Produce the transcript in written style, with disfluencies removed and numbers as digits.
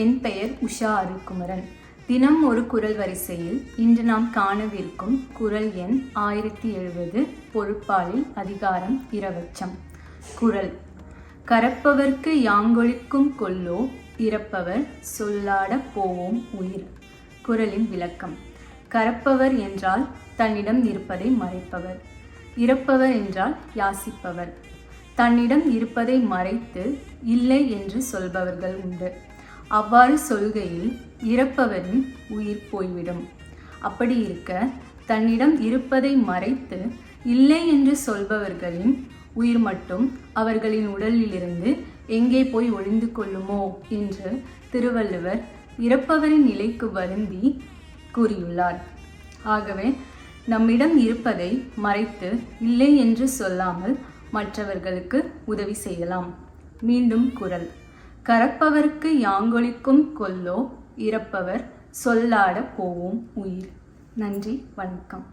என் பெயர் உஷா அருள்குமரன். தினம் ஒரு குறள் வரிசையில் இன்று நாம் காணவிருக்கும் குறள் எண் 1070, பொருட்பாலில், அதிகாரம் இரவச்சம். குறள்: கரப்பவர்க்கு யாங்கொழிக்கும் கொல்லோ, இறப்பவர் சொல்லாட போவோம் உயிர். குறளின் விளக்கம்: கரப்பவர் என்றால் தன்னிடம் இருப்பதை மறைப்பவர். இறப்பவர் என்றால் யாசிப்பவர். தன்னிடம் இருப்பதை மறைத்து இல்லை என்று சொல்பவர்கள் உண்டு. அவ்வாறு சொல்கையில் இறப்பவரின் உயிர் போய்விடும். அப்படி இருக்க தன்னிடம் இருப்பதை மறைத்து இல்லை என்று சொல்பவர்களின் உயிர் மட்டும் அவர்களின் உடலிலிருந்து எங்கே போய் ஒளிந்து கொள்ளுமோ என்று திருவள்ளுவர் இறப்பவரின் நிலைக்கு வருந்தி கூறியுள்ளார். ஆகவே நம்மிடம் இருப்பதை மறைத்து இல்லை என்று சொல்லாமல் மற்றவர்களுக்கு உதவி செய்யலாம். மீண்டும் குறள்: கரப்பவர்க்கு யாங்கொழிக்கும் கொல்லோ, இறப்பவர் சொல்லாட போவோம் உயிர். நன்றி, வணக்கம்.